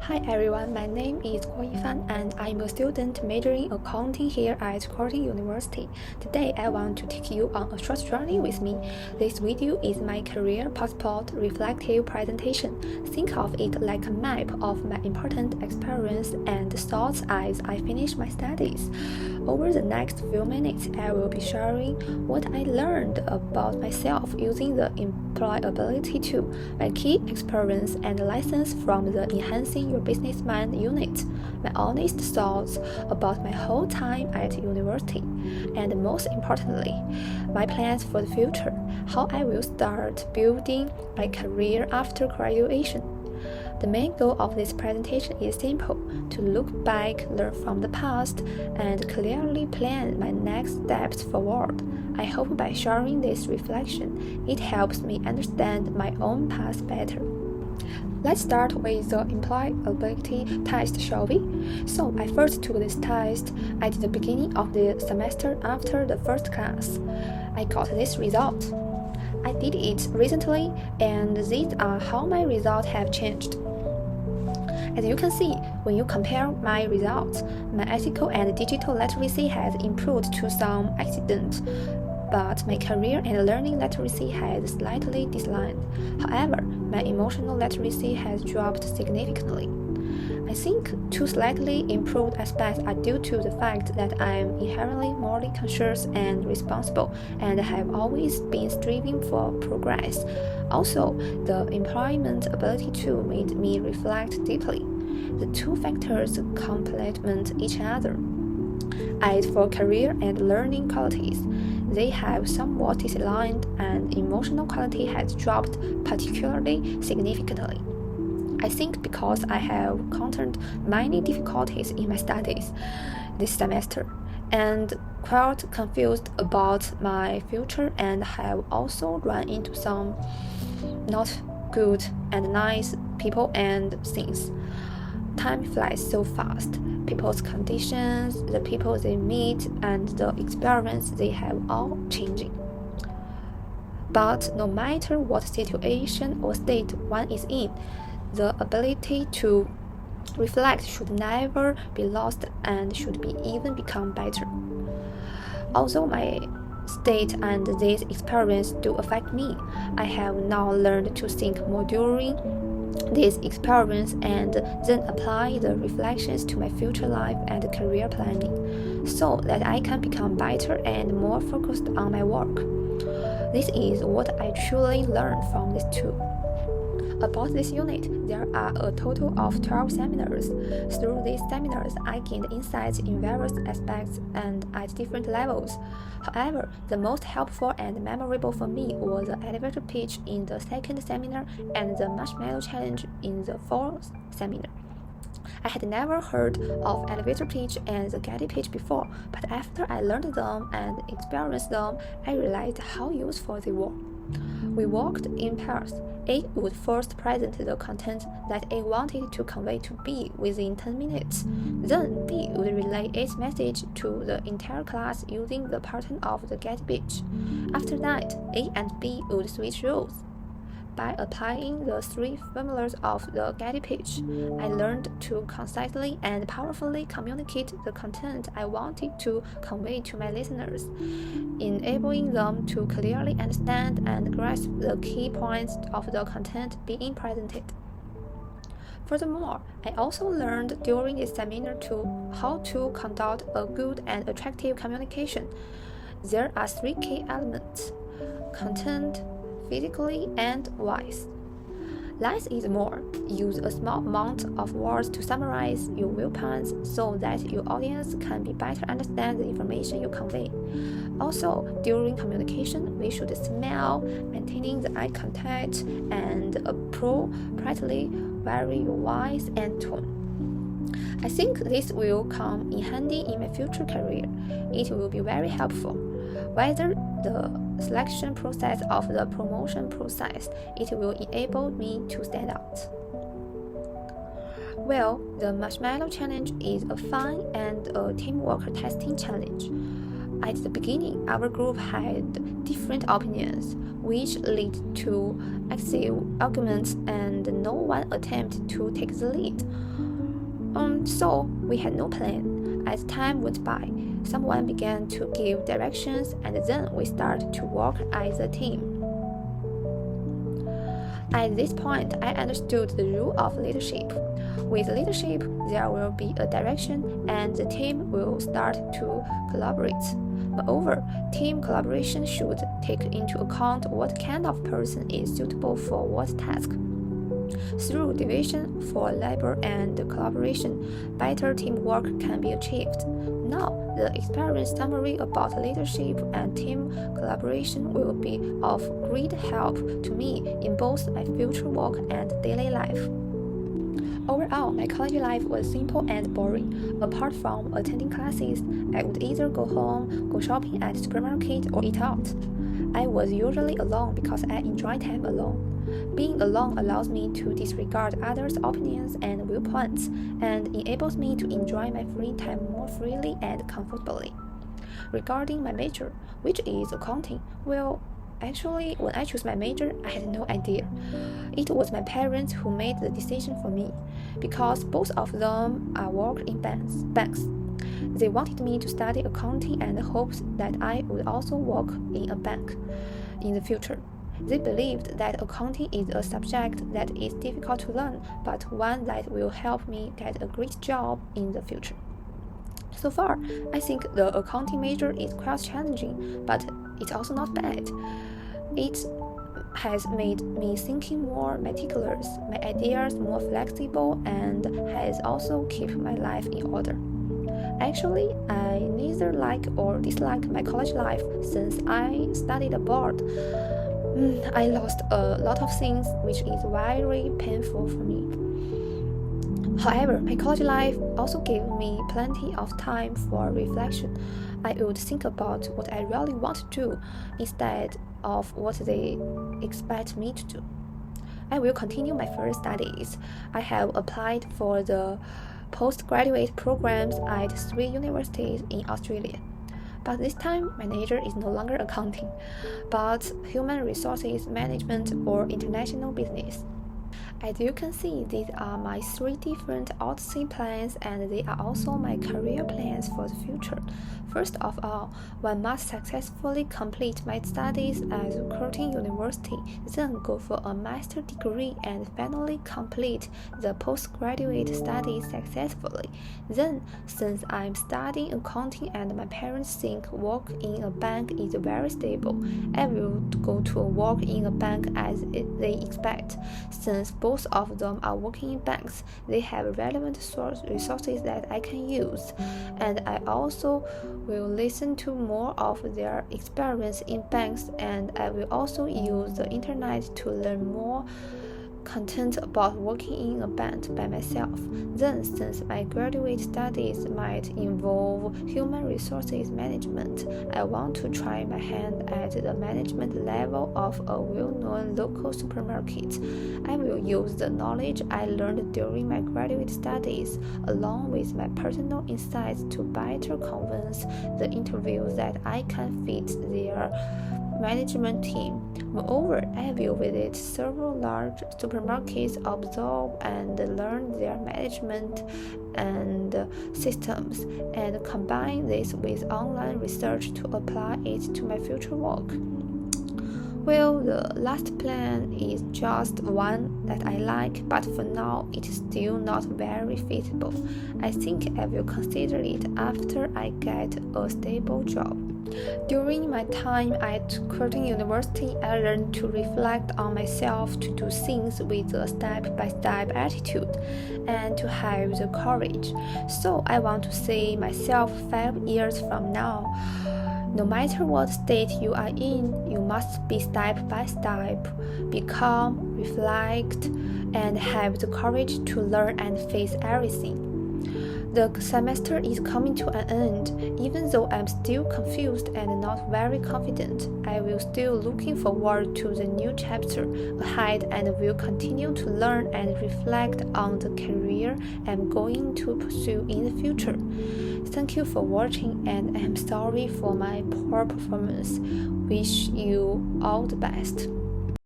Hi everyone, my name is Fan and I'm a student majoring accounting here at Corning University. Today I want to take you on a short journey with me. This video is my career passport reflective presentation. Think of it like a map of my important experience and thoughts as I finish my studies. Over the next few minutes, I will be sharing what I learned about myself using the employability tool, my key experience and lessons from the Enhancing Your Business Mind unit, my honest thoughts about my whole time at university, and most importantly, my plans for the future, how I will start building my career after graduation. The main goal of this presentation is simple: to look back, learn from the past, and clearly plan my next steps forward. I hope by sharing this reflection, it helps me understand my own path better. Let's start with the employability test, shall we? So I first took this test at the beginning of the semester after the first class. I got this result. I did it recently, and these are how my results have changed. As you can see, when you compare my results, my ethical and digital literacy has improved to some extent, but my career and learning literacy has slightly declined. However, my emotional literacy has dropped significantly. I think two slightly improved aspects are due to the fact that I am inherently morally conscious and responsible and have always been striving for progress. Also, the employment ability tool made me reflect deeply. The two factors complement each other. As for career and learning qualities, they have somewhat declined and emotional quality has dropped particularly significantly. I think because I have encountered many difficulties in my studies this semester and quite confused about my future and have also run into some not good and nice people and things. Time flies so fast. People's conditions, the people they meet, and the experience they have all changing. But no matter what situation or state one is in, the ability to reflect should never be lost and should be even become better. Although my state and this experience do affect me, I have now learned to think more during this experience and then apply the reflections to my future life and career planning so that I can become better and more focused on my work. This is what I truly learned from this tool. About this unit, there are a total of 12 seminars. Through these seminars, I gained insights in various aspects and at different levels. However, the most helpful and memorable for me was the elevator pitch in the second seminar and the marshmallow challenge in the fourth seminar. I had never heard of elevator pitch and the getty pitch before, but after I learned them and experienced them, I realized how useful they were. We worked in pairs. A would first present the content that A wanted to convey to B within 10 minutes. Then B would relay its message to the entire class using the pattern of the get pitch. After that, A and B would switch roles. By applying the three formulas of the getty pitch, I learned to concisely and powerfully communicate the content I wanted to convey to my listeners, enabling them to clearly understand and grasp the key points of the content being presented. Furthermore, I also learned during this seminar how to conduct a good and attractive communication. There are three key elements: content, physically, and wise. Less is more. Use a small amount of words to summarize your viewpoints so that your audience can better understand the information you convey. Also, during communication, we should smile, maintaining the eye contact, and appropriately vary your voice and tone. I think this will come in handy in my future career. It will be very helpful. Whether the selection process of the promotion process, it will enable me to stand out. Well, the marshmallow challenge is a fun and a teamwork testing challenge. At the beginning, our group had different opinions, which led to active arguments and no one attempted to take the lead. So we had no plan. As time went by, someone began to give directions and then we started to work as a team. At this point, I understood the rule of leadership. With leadership, there will be a direction and the team will start to collaborate. Moreover, team collaboration should take into account what kind of person is suitable for what task. Through division for labor and collaboration, better teamwork can be achieved. Now, the experience summary about leadership and team collaboration will be of great help to me in both my future work and daily life. Overall, my college life was simple and boring. Apart from attending classes, I would either go home, go shopping at the supermarket, or eat out. I was usually alone because I enjoy time alone. Being alone allows me to disregard others' opinions and viewpoints, and enables me to enjoy my free time more freely and comfortably. Regarding my major, which is accounting, actually, when I chose my major, I had no idea. It was my parents who made the decision for me, because both of them work in banks. They wanted me to study accounting and hoped that I would also work in a bank in the future. They believed that accounting is a subject that is difficult to learn, but one that will help me get a great job in the future. So far, I think the accounting major is quite challenging, but it's also not bad. It has made me thinking more meticulous, my ideas more flexible, and has also kept my life in order. Actually, I neither like or dislike my college life since I studied abroad. I lost a lot of things, which is very painful for me. However, my college life also gave me plenty of time for reflection. I would think about what I really want to do instead of what they expect me to do. I will continue my further studies. I have applied for the postgraduate programs at 3 universities in Australia. But this time, my major is no longer accounting, but human resources management or international business. As you can see, these are my 3 different outside plans and they are also my career plans for the future. First of all, one must successfully complete my studies at Curtin University, then go for a master degree and finally complete the postgraduate studies successfully. Then, since I'm studying accounting and my parents think work in a bank is very stable, I will go to work in a bank as they expect. Since both of them are working in banks, they have relevant resources that I can use, and I also will listen to more of their experience in banks, and I will also use the internet to learn more content about working in a bank by myself. Then, since my graduate studies might involve human resources management, I want to try my hand at the management level of a well-known local supermarket. I will use the knowledge I learned during my graduate studies, along with my personal insights to better convince the interviews that I can fit their management team. Moreover, I will visit several large supermarkets, observe and learn their management and systems, and combine this with online research to apply it to my future work. Well, the last plan is just one that I like, but for now it is still not very feasible. I think I will consider it after I get a stable job. During my time at Curtin University, I learned to reflect on myself, to do things with a step-by-step attitude, and to have the courage. So I want to see myself 5 years from now. No matter what state you are in, you must be step by step, become, reflect, and have the courage to learn and face everything. The semester is coming to an end. Even though I'm still confused and not very confident, I will still looking forward to the new chapter ahead and will continue to learn and reflect on the career I'm going to pursue in the future. Thank you for watching, and I'm sorry for my poor performance. Wish you all the best.